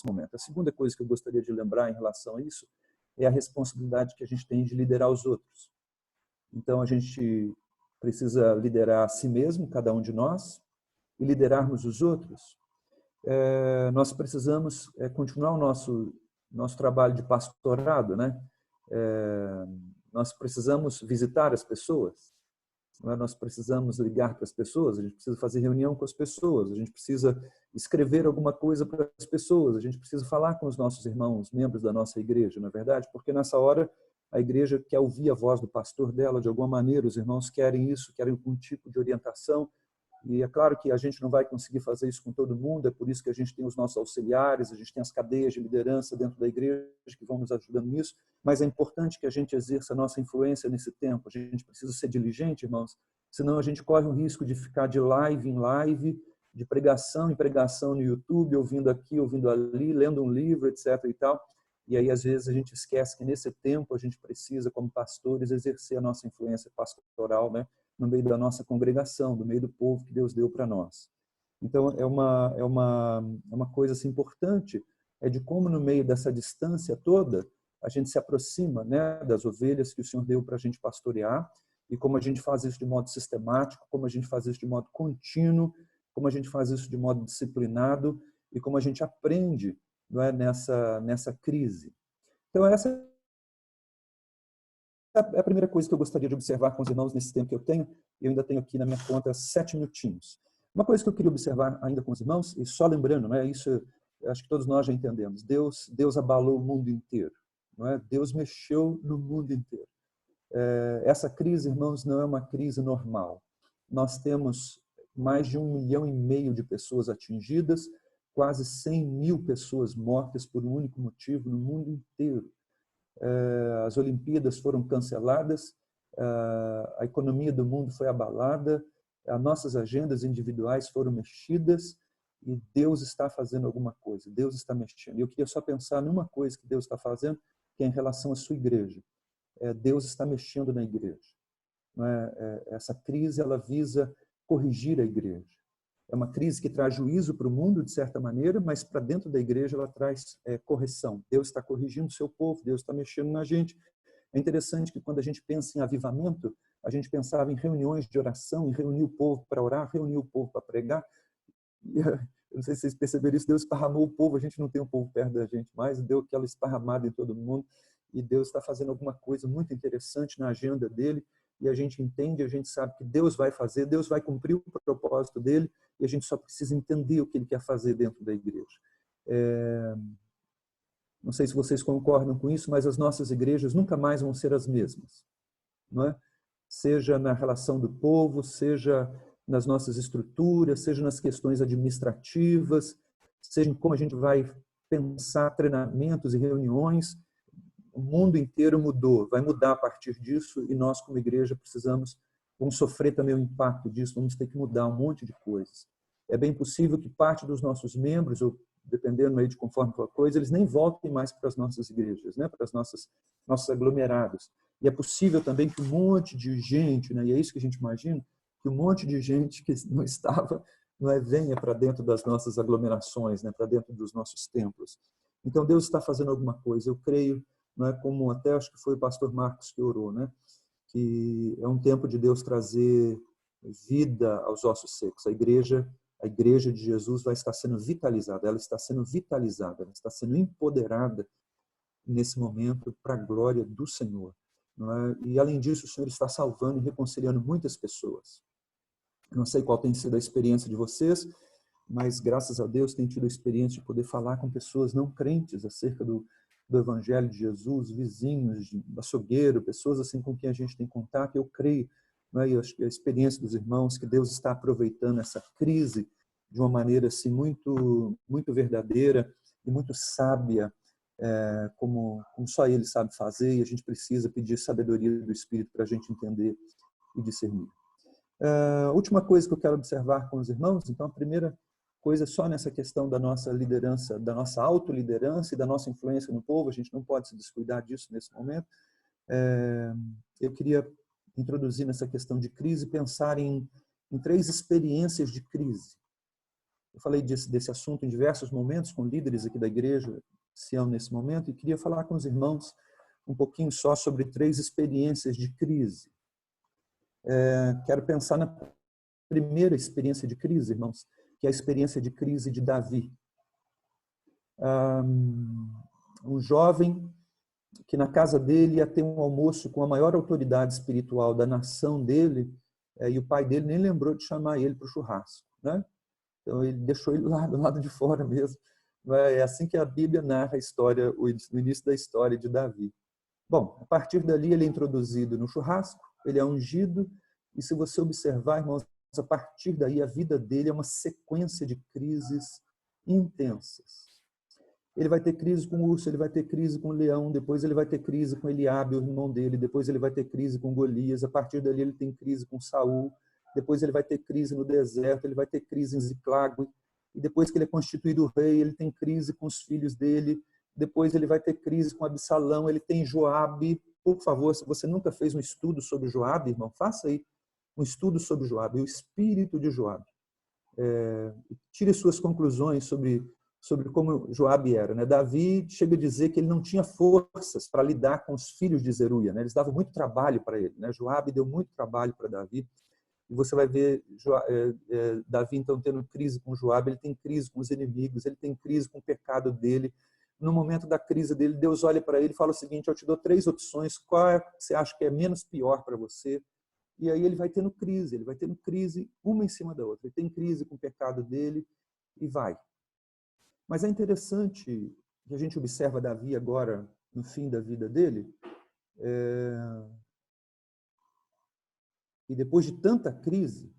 momento. A segunda coisa que eu gostaria de lembrar em relação a isso é a responsabilidade que a gente tem de liderar os outros. Então, a gente precisa liderar a si mesmo, cada um de nós, e liderarmos os outros. Nós precisamos continuar o nosso trabalho de pastorado, né? Nós precisamos visitar as pessoas, nós precisamos ligar para as pessoas, a gente precisa fazer reunião com as pessoas, a gente precisa escrever alguma coisa para as pessoas, a gente precisa falar com os nossos irmãos, membros da nossa igreja, não é verdade? Porque nessa hora a igreja quer ouvir a voz do pastor dela de alguma maneira, os irmãos querem isso, querem algum tipo de orientação. E é claro que a gente não vai conseguir fazer isso com todo mundo, é por isso que a gente tem os nossos auxiliares, a gente tem as cadeias de liderança dentro da igreja que vão nos ajudando nisso, mas é importante que a gente exerça a nossa influência nesse tempo. A gente precisa ser diligente, irmãos, senão a gente corre o risco de ficar de live em live, de pregação em pregação no YouTube, ouvindo aqui, ouvindo ali, lendo um livro, etc. e tal. E aí, às vezes, a gente esquece que nesse tempo a gente precisa, como pastores, exercer a nossa influência pastoral, né? No meio da nossa congregação, do meio do povo que Deus deu para nós. Então, é uma coisa assim, importante, de como no meio dessa distância toda, a gente se aproxima, né, das ovelhas que o Senhor deu para a gente pastorear, e como a gente faz isso de modo sistemático, como a gente faz isso de modo contínuo, como a gente faz isso de modo disciplinado, e como a gente aprende, não é, nessa crise. Então, essa é a primeira coisa que eu gostaria de observar com os irmãos nesse tempo que eu tenho. Eu ainda tenho aqui na minha conta 7 minutinhos. Uma coisa que eu queria observar ainda com os irmãos, e só lembrando, não é, isso acho que todos nós já entendemos, Deus abalou o mundo inteiro. Não é? Deus mexeu no mundo inteiro. Essa crise, irmãos, não é uma crise normal. Nós temos mais de 1,5 milhão de pessoas atingidas, quase 100 mil pessoas mortas por um único motivo no mundo inteiro. As Olimpíadas foram canceladas, a economia do mundo foi abalada, as nossas agendas individuais foram mexidas e Deus está fazendo alguma coisa, Deus está mexendo. Eu queria só pensar numa coisa que Deus está fazendo, que é em relação à sua igreja. Deus está mexendo na igreja. Essa crise, ela visa corrigir a igreja. É uma crise que traz juízo para o mundo, de certa maneira, mas para dentro da igreja ela traz correção. Deus está corrigindo o seu povo, Deus está mexendo na gente. É interessante que quando a gente pensa em avivamento, a gente pensava em reuniões de oração, em reunir o povo para orar, reunir o povo para pregar. E, eu não sei se vocês perceberam isso, Deus esparramou o povo, a gente não tem o povo perto da gente mais, deu aquela esparramada em todo mundo, e Deus está fazendo alguma coisa muito interessante na agenda dele, e a gente entende, a gente sabe que Deus vai fazer, Deus vai cumprir o propósito dele, e a gente só precisa entender o que ele quer fazer dentro da igreja. Não sei se vocês concordam com isso, mas as nossas igrejas nunca mais vão ser as mesmas, não é? Seja na relação do povo, seja nas nossas estruturas, seja nas questões administrativas, seja em como a gente vai pensar treinamentos e reuniões. O mundo inteiro mudou, vai mudar a partir disso, e nós, como igreja, vamos sofrer também o impacto disso, vamos ter que mudar um monte de coisas. É bem possível que parte dos nossos membros, ou dependendo aí de conforme for a coisa, eles nem voltem mais para as nossas igrejas, né? Para os nossos aglomerados. E é possível também que um monte de gente, né? E é isso que a gente imagina, que um monte de gente que não estava, venha para dentro das nossas aglomerações, né? Para dentro dos nossos templos. Então, Deus está fazendo alguma coisa, eu creio, não é, como até acho que foi o pastor Marcos que orou, né? Que é um tempo de Deus trazer vida aos ossos secos. A igreja de Jesus vai estar sendo vitalizada, ela está sendo vitalizada, ela está sendo empoderada nesse momento para a glória do Senhor. Não é? E além disso, o Senhor está salvando e reconciliando muitas pessoas. Eu não sei qual tem sido a experiência de vocês, mas graças a Deus tenho tido a experiência de poder falar com pessoas não crentes acerca do Evangelho de Jesus, vizinhos, açougueiro, pessoas assim com quem a gente tem contato. Eu creio, né, e acho que a experiência dos irmãos, que Deus está aproveitando essa crise de uma maneira assim muito, muito verdadeira e muito sábia, como só Ele sabe fazer, e a gente precisa pedir sabedoria do Espírito para a gente entender e discernir. A última coisa que eu quero observar com os irmãos, então a primeira coisa só nessa questão da nossa liderança, da nossa autoliderança e da nossa influência no povo, a gente não pode se descuidar disso nesse momento. Eu queria introduzir nessa questão de crise, pensar em 3 experiências de crise. Eu falei desse assunto em diversos momentos com líderes aqui da igreja, Sião, nesse momento, e queria falar com os irmãos um pouquinho só sobre 3 experiências de crise. Quero pensar na primeira experiência de crise, irmãos, que é a experiência de crise de Davi. Um jovem que na casa dele ia ter um almoço com a maior autoridade espiritual da nação dele, e o pai dele nem lembrou de chamar ele para o churrasco, né? Então ele deixou ele lá do lado de fora mesmo. É assim que a Bíblia narra a história, o início da história de Davi. Bom, a partir dali ele é introduzido no churrasco, ele é ungido, e se você observar, irmãos, a partir daí a vida dele é uma sequência de crises intensas. Ele vai ter crise com o urso, ele vai ter crise com o leão, depois ele vai ter crise com Eliabe, o irmão dele, depois ele vai ter crise com Golias, a partir dali ele tem crise com Saul, depois ele vai ter crise no deserto, ele vai ter crise em Ziclague, e depois que ele é constituído rei, ele tem crise com os filhos dele, depois ele vai ter crise com Absalão, ele tem Joabe. Por favor, se você nunca fez um estudo sobre Joabe, irmão, faça aí um estudo sobre Joabe, o espírito de Joabe. Tire suas conclusões sobre como Joabe era, né? Davi chega a dizer que ele não tinha forças para lidar com os filhos de Zeruia, né? Eles davam muito trabalho para ele, né? Joabe deu muito trabalho para Davi, e você vai ver Davi então tendo crise com Joabe, ele tem crise com os inimigos, ele tem crise com o pecado dele. No momento da crise dele, Deus olha para ele e fala o seguinte: eu te dou 3 opções, qual é que você acha que é menos pior para você? E aí ele vai tendo crise, uma em cima da outra. Ele tem crise com o pecado dele e vai. Mas é interessante que a gente observa Davi agora, no fim da vida dele, e depois de tanta crise,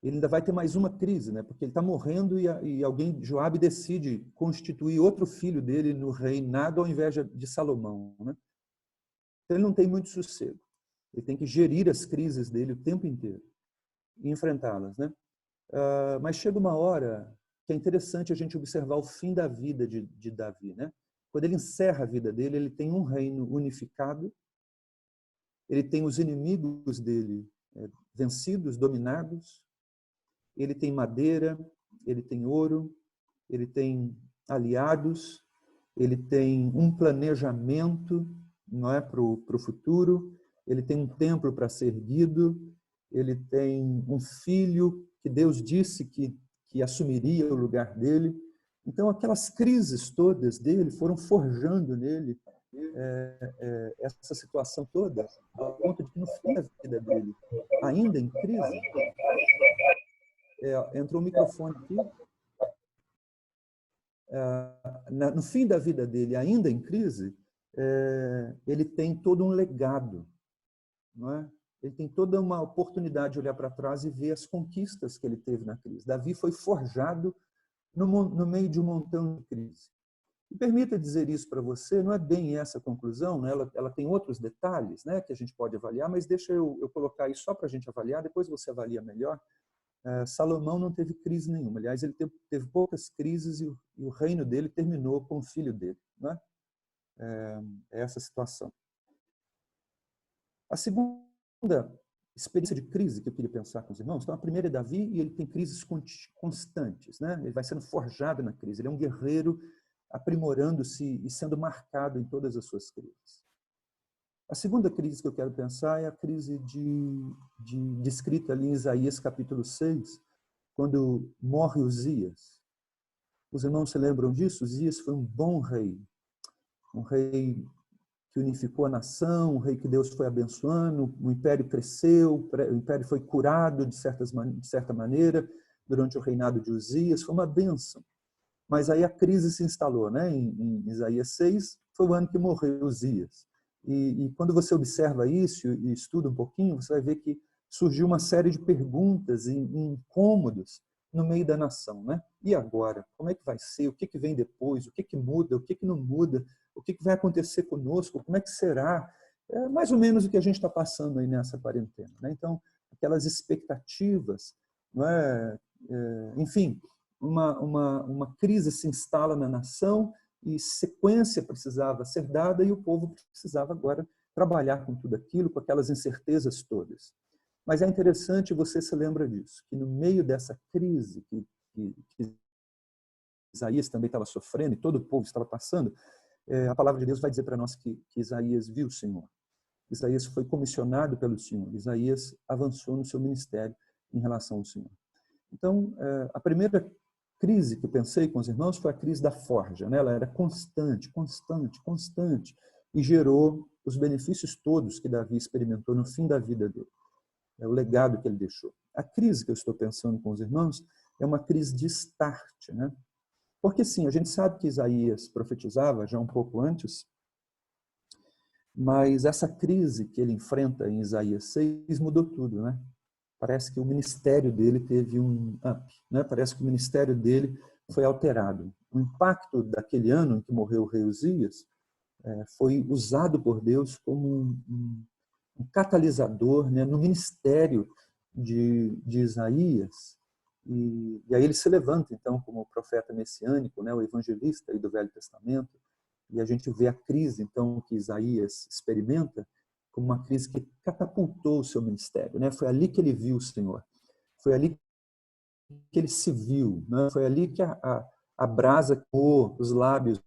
ele ainda vai ter mais uma crise, né? Porque ele está morrendo e Joabe decide constituir outro filho dele no reinado ao invés de Salomão, né? Então ele não tem muito sossego. Ele tem que gerir as crises dele o tempo inteiro e enfrentá-las, né? Mas chega uma hora que é interessante a gente observar o fim da vida de Davi, né? Quando ele encerra a vida dele, ele tem um reino unificado, ele tem os inimigos dele vencidos, dominados, ele tem madeira, ele tem ouro, ele tem aliados, ele tem um planejamento, não é, para o futuro, ele tem um templo para ser erguido, ele tem um filho que Deus disse que assumiria o lugar dele. Então, aquelas crises todas dele foram forjando nele essa situação toda, ao ponto de que no fim da vida dele, ainda em crise, entrou o microfone aqui, no fim da vida dele, ainda em crise, ele tem todo um legado, não é? Ele tem toda uma oportunidade de olhar para trás e ver as conquistas que ele teve na crise. Davi foi forjado no meio de um montão de crise. E permita dizer isso para você, não é bem essa a conclusão, né? Ela tem outros detalhes, né, que a gente pode avaliar, mas deixa eu colocar isso só para a gente avaliar, depois você avalia melhor. Salomão não teve crise nenhuma. Aliás, ele teve poucas crises e o reino dele terminou com o filho dele, né? É essa situação. A segunda experiência de crise que eu queria pensar com os irmãos, então a primeira é Davi, e ele tem crises constantes, né? Ele vai sendo forjado na crise, ele é um guerreiro aprimorando-se e sendo marcado em todas as suas crises. A segunda crise que eu quero pensar é a crise descrita ali em Isaías capítulo 6, quando morre Uzias. Os irmãos se lembram disso? Uzias foi um bom rei, um rei que unificou a nação, um rei que Deus foi abençoando, o império cresceu, o império foi curado de certa maneira durante o reinado de Uzias, foi uma bênção. Mas aí a crise se instalou, né? Em Isaías 6, foi o ano que morreu Uzias. E quando você observa isso e estuda um pouquinho, você vai ver que surgiu uma série de perguntas e incômodos no meio da nação, né? E agora? Como é que vai ser? O que vem depois? O que muda? O que não muda? O que vai acontecer conosco? Como é que será? É mais ou menos o que a gente está passando aí nessa quarentena, né? Então, aquelas expectativas, não é? Enfim, uma crise se instala na nação e sequência precisava ser dada e o povo precisava agora trabalhar com tudo aquilo, com aquelas incertezas todas. Mas é interessante, você se lembra disso, que no meio dessa crise, que que Isaías também estava sofrendo e todo o povo estava passando, a palavra de Deus vai dizer para nós que Isaías viu o Senhor. Isaías foi comissionado pelo Senhor. Isaías avançou no seu ministério em relação ao Senhor. Então, a primeira crise que eu pensei com os irmãos foi a crise da forja, né? Ela era constante, constante, constante, e gerou os benefícios todos que Davi experimentou no fim da vida dele. É o legado que ele deixou. A crise que eu estou pensando com os irmãos é uma crise de start, né? Porque sim, a gente sabe que Isaías profetizava já um pouco antes, mas essa crise que ele enfrenta em Isaías 6 mudou tudo, né? Parece que o ministério dele teve um up, né? Parece que o ministério dele foi alterado. O impacto daquele ano em que morreu o rei Uzias foi usado por Deus como um catalisador, né, no ministério de Isaías. E aí ele se levanta, então, como o profeta messiânico, né, o evangelista aí do Velho Testamento, e a gente vê a crise, então, que Isaías experimenta, como uma crise que catapultou o seu ministério, né? Foi ali que ele viu o Senhor. Foi ali que ele se viu, né? Foi ali que a brasa queimou os lábios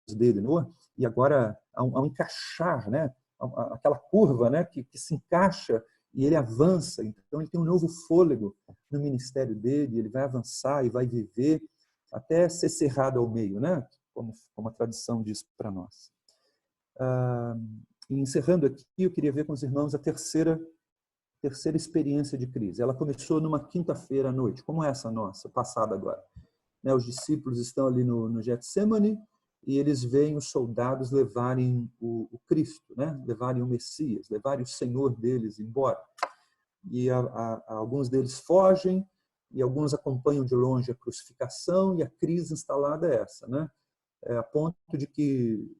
dele, né? E agora, ao encaixar, né? Aquela curva, né? Que se encaixa e ele avança. Então, ele tem um novo fôlego no ministério dele, ele vai avançar e vai viver até ser cerrado ao meio, né? Como a tradição diz para nós. E encerrando aqui, eu queria ver com os irmãos a terceira experiência de crise. Ela começou numa quinta-feira à noite, como essa nossa, passada agora. Os discípulos estão ali no Getsemane e eles veem os soldados levarem o Cristo, né? Levarem o Messias, levarem o Senhor deles embora. E alguns deles fogem e alguns acompanham de longe a crucificação, e a crise instalada é essa, né? A ponto de que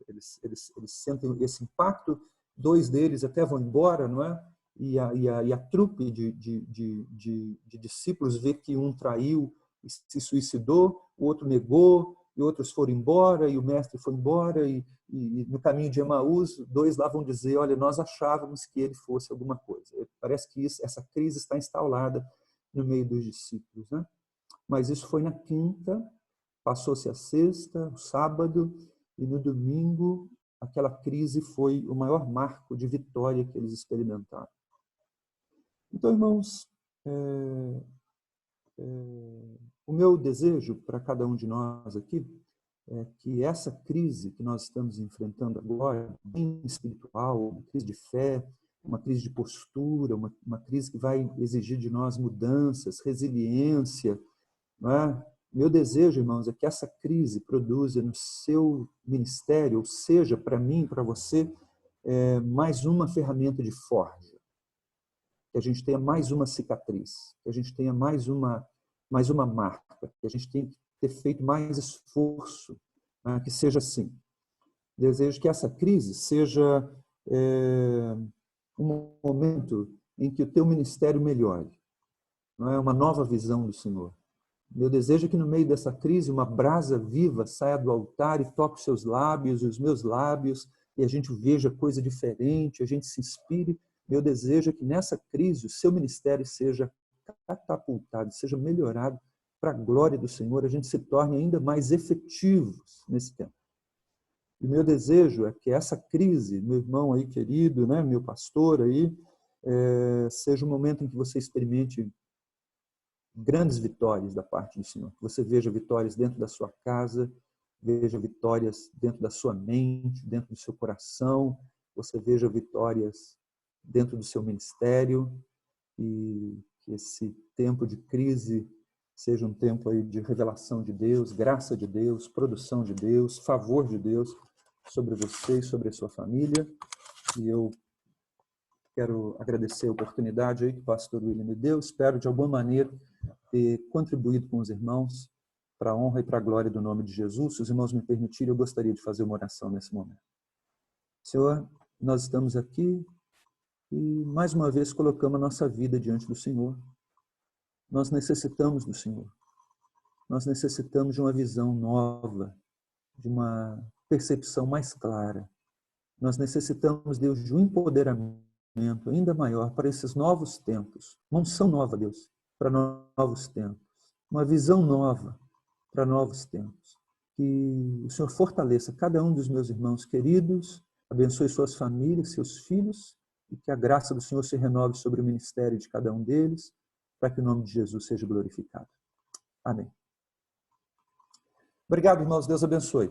eles sentem esse impacto, dois deles até vão embora, não é? E a trupe de discípulos vê que um traiu e se suicidou, o outro negou, e outros foram embora, e o mestre foi embora, e no caminho de Emaús, dois lá vão dizer, olha, nós achávamos que ele fosse alguma coisa. Parece que essa crise está instalada no meio dos discípulos, né? Mas isso foi na quinta, passou-se a sexta, o sábado, e no domingo, aquela crise foi o maior marco de vitória que eles experimentaram. Então, irmãos, o meu desejo para cada um de nós aqui é que essa crise que nós estamos enfrentando agora, bem espiritual, uma crise de fé, uma crise de postura, uma crise que vai exigir de nós mudanças, resiliência, não é? Meu desejo, irmãos, é que essa crise produza no seu ministério, ou seja, para mim, para você, mais uma ferramenta de forja. Que a gente tenha mais uma cicatriz, que a gente tenha mais uma marca, que a gente tenha que ter feito mais esforço, né? Que seja assim. Desejo que essa crise seja um momento em que o teu ministério melhore, não é? Uma nova visão do Senhor. Meu desejo é que no meio dessa crise uma brasa viva saia do altar e toque os seus lábios e os meus lábios, e a gente veja coisa diferente, a gente se inspire. Meu desejo é que nessa crise o seu ministério seja catapultado, seja melhorado para a glória do Senhor, a gente se torne ainda mais efetivos nesse tempo. E meu desejo é que essa crise, meu irmão aí querido, né, meu pastor aí, seja um momento em que você experimente grandes vitórias da parte do Senhor. Que você veja vitórias dentro da sua casa, veja vitórias dentro da sua mente, dentro do seu coração, você veja vitórias dentro do seu ministério, e que esse tempo de crise seja um tempo aí de revelação de Deus, graça de Deus, produção de Deus, favor de Deus sobre você e sobre a sua família. E eu quero agradecer a oportunidade aí que o pastor William me deu. Espero, de alguma maneira, ter contribuído com os irmãos para a honra e para a glória do nome de Jesus. Se os irmãos me permitirem, eu gostaria de fazer uma oração nesse momento. Senhor, nós estamos aqui e, mais uma vez, colocamos a nossa vida diante do Senhor. Nós necessitamos do Senhor. Nós necessitamos de uma visão nova, de uma percepção mais clara. Nós necessitamos, Deus, de um empoderamento ainda maior para esses novos tempos. Uma unção nova, Deus, para novos tempos, uma visão nova para novos tempos. Que o Senhor fortaleça cada um dos meus irmãos queridos, abençoe suas famílias, seus filhos, e que a graça do Senhor se renove sobre o ministério de cada um deles, para que o nome de Jesus seja glorificado. Amém. Obrigado, irmãos. Deus abençoe.